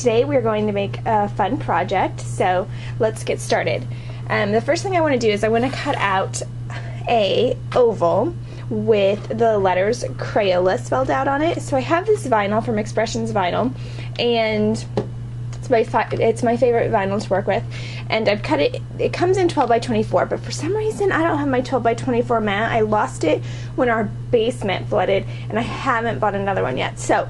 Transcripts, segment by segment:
Today we're going to make a fun project, so let's get started. The first thing I want to do is I want to cut out a oval with the letters Crayola spelled out on it. So I have this vinyl from Expression's Vinyl, and it's my favorite vinyl to work with, and I've cut it. It comes in 12 by 24, but for some reason I don't have my 12 by 24 mat. I lost it when our basement flooded, and I haven't bought another one yet. So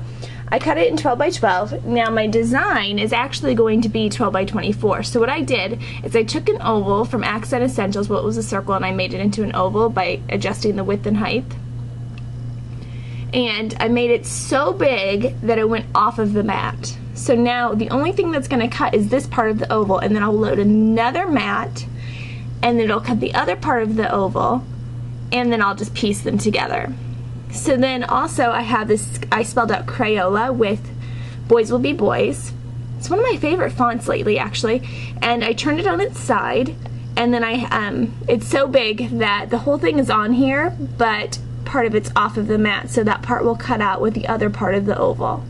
I cut it in 12 by 12. Now my design is actually going to be 12 by 24. So what I did is I took an oval from Accent Essentials, what was a circle, and I made it into an oval by adjusting the width and height. And I made it so big that it went off of the mat. So now the only thing that's going to cut is this part of the oval, and then I'll load another mat, and then it'll cut the other part of the oval, and then I'll just piece them together. So then also I have this, I spelled out Crayola with Boys Will Be Boys. It's one of my favorite fonts lately, actually, and I turned it on its side, and then it's so big that the whole thing is on here, but part of it's off of the mat, so that part will cut out with the other part of the oval.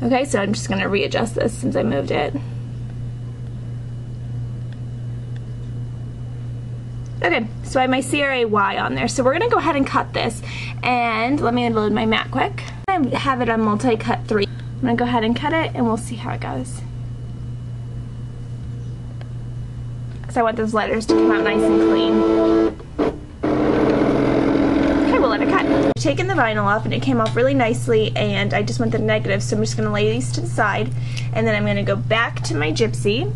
Okay, so I'm just going to readjust this since I moved it. Okay, so I have my CRAY on there. So we're going to go ahead and cut this. And let me load my mat quick. I have it on multi-cut 3. I'm going to go ahead and cut it, and we'll see how it goes. Because I want those letters to come out nice and clean. Okay, we'll let it cut. I've taken the vinyl off, and it came off really nicely, and I just want the negatives, so I'm just going to lay these to the side. And then I'm going to go back to my gypsy.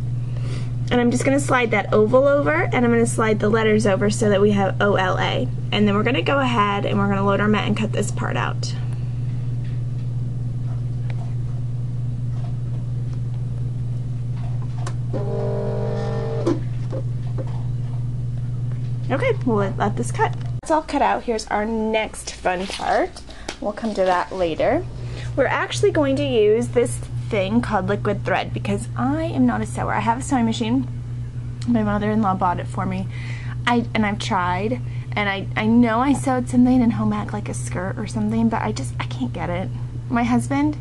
And I'm just going to slide that oval over, and I'm going to slide the letters over so that we have OLA. And then we're going to go ahead and we're going to load our mat and cut this part out. Okay, we'll let this cut. It's all cut out. Here's our next fun part. We'll come to that later. We're actually going to use this thing called liquid thread because I am not a sewer. I have a sewing machine. My mother-in-law bought it for me. And I've tried, and I know I sewed something in home ec, like a skirt or something, but I can't get it. My husband,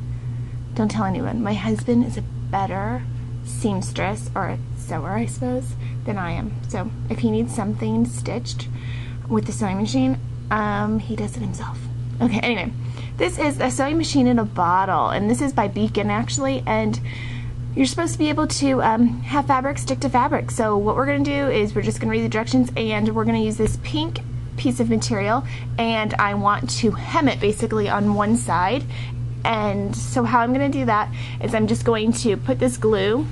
don't tell anyone, my husband is a better seamstress, or a sewer I suppose, than I am. So if he needs something stitched with the sewing machine, he does it himself. Okay, anyway. This is a sewing machine in a bottle, and this is by Beacon actually, and you're supposed to be able to have fabric stick to fabric. So what we're going to do is we're just going to read the directions, and we're going to use this pink piece of material, and I want to hem it basically on one side. And so how I'm going to do that is I'm just going to put this glue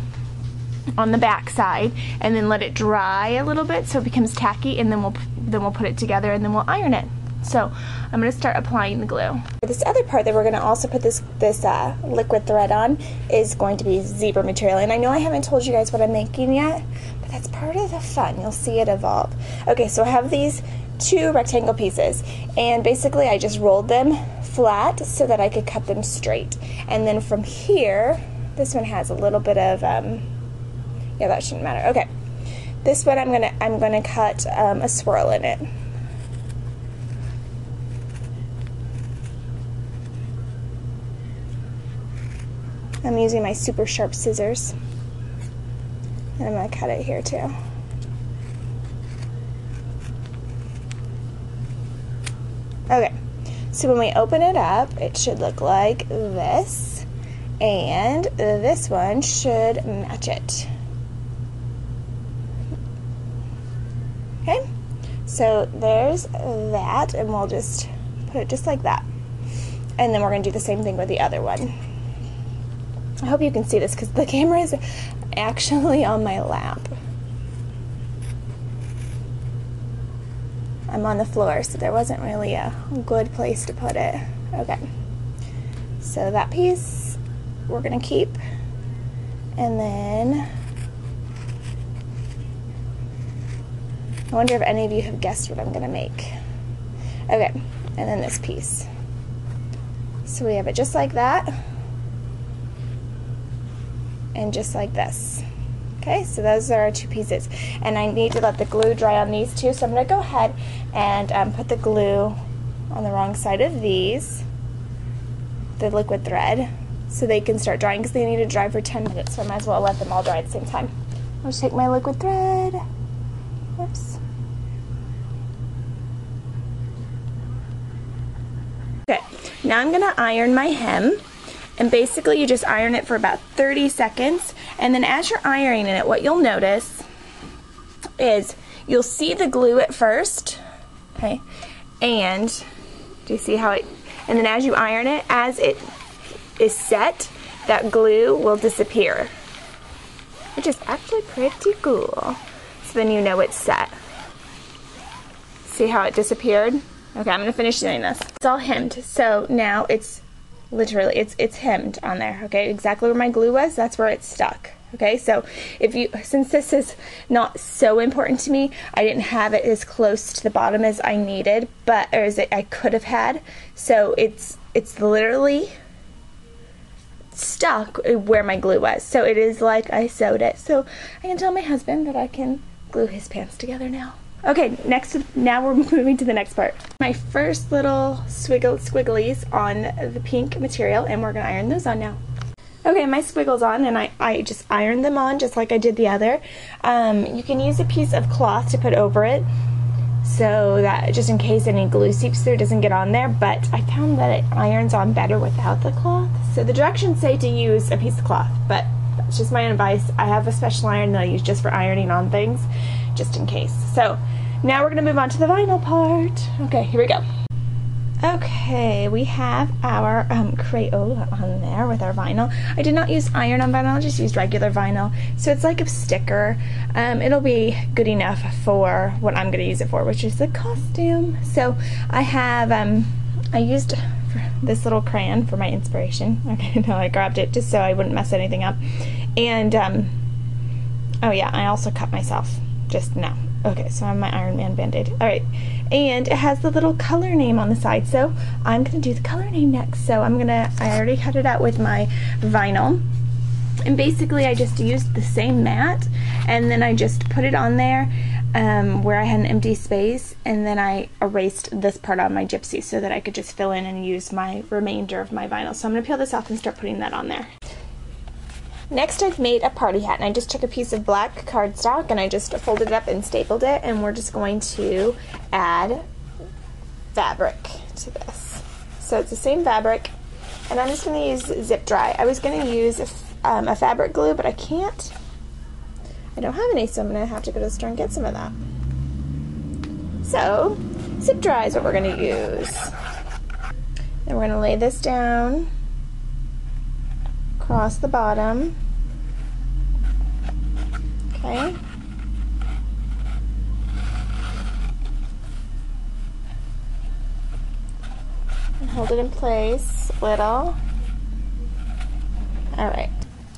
on the back side and then let it dry a little bit so it becomes tacky, and then we'll put it together, and then we'll iron it. So I'm going to start applying the glue. This other part that we're going to also put this liquid thread on is going to be zebra material. And I know I haven't told you guys what I'm making yet, but that's part of the fun. You'll see it evolve. Okay, so I have these 2 rectangle pieces, and basically I just rolled them flat so that I could cut them straight. And then from here, this one has a little bit of, yeah, that shouldn't matter. Okay, this one I'm gonna cut a swirl in it. I'm using my super sharp scissors, and I'm going to cut it here too. Okay, so when we open it up, it should look like this, and this one should match it. Okay, so there's that, and we'll just put it just like that. And then we're going to do the same thing with the other one. I hope you can see this because the camera is actually on my lap. I'm on the floor, so there wasn't really a good place to put it. Okay, so that piece we're going to keep, and then I wonder if any of you have guessed what I'm going to make. Okay, and then this piece. So we have it just like that, and just like this. Okay, so those are our 2 pieces, and I need to let the glue dry on these 2, so I'm going to go ahead and put the glue on the wrong side of these, the liquid thread, so they can start drying, because they need to dry for 10 minutes, so I might as well let them all dry at the same time. I'll just take my liquid thread. Whoops. Okay, now I'm gonna iron my hem, and basically you just iron it for about 30 seconds, and then as you're ironing it, what you'll notice is you'll see the glue at first, okay, and do you see how it, and then as you iron it, as it is set, that glue will disappear, which is actually pretty cool. So then you know it's set. See how it disappeared? Okay, I'm gonna finish doing this. It's all hemmed, so now it's literally, it's hemmed on there, okay? Exactly where my glue was, that's where it's stuck, okay? So if you, since this is not so important to me, I didn't have it as close to the bottom as I needed, but, or as I could have had, so it's literally stuck where my glue was. So it is like I sewed it. So I can tell my husband that I can glue his pants together now. Okay, now we're moving to the next part. My first little squigglies on the pink material, and we're gonna iron those on now. Okay, my squiggles on, and I just ironed them on just like I did the other. You can use a piece of cloth to put over it, so that just in case any glue seeps through, it doesn't get on there, but I found that it irons on better without the cloth. So the directions say to use a piece of cloth, but that's just my advice. I have a special iron that I use just for ironing on things, just in case. So now we're gonna move on to the vinyl part. Okay, here we go. Okay, we have our Crayola on there with our vinyl. I did not use iron on vinyl, I just used regular vinyl. So it's like a sticker. It'll be good enough for what I'm gonna use it for, which is the costume. So I have, I used this little crayon for my inspiration. Okay, no, I grabbed it just so I wouldn't mess anything up. And, oh yeah, I also cut myself just now. Okay, so I have my Iron Man Band-Aid. Alright, and it has the little color name on the side, so I'm going to do the color name next. So I already cut it out with my vinyl, and basically I just used the same mat, and then I just put it on there where I had an empty space, and then I erased this part on my gypsy so that I could just fill in and use my remainder of my vinyl. So I'm going to peel this off and start putting that on there. Next, I've made a party hat, and I just took a piece of black cardstock and I just folded it up and stapled it, and we're just going to add fabric to this. So it's the same fabric, and I'm just going to use zip dry. I was going to use a fabric glue, but I can't. I don't have any, so I'm going to have to go to the store and get some of that. So zip dry is what we're going to use. Then we're going to lay this down across the bottom. Okay. And hold it in place a little. Alright.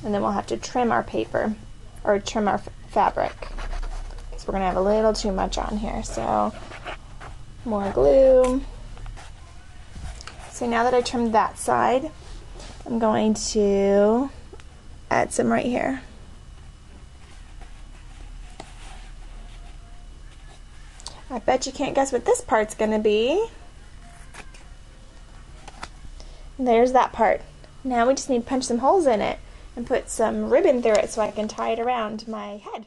And then we'll have to trim our paper, or trim our fabric, because we're going to have a little too much on here. So, more glue. So now that I trimmed that side, I'm going to add some right here. I bet you can't guess what this part's going to be. There's that part. Now we just need to punch some holes in it and put some ribbon through it so I can tie it around my head.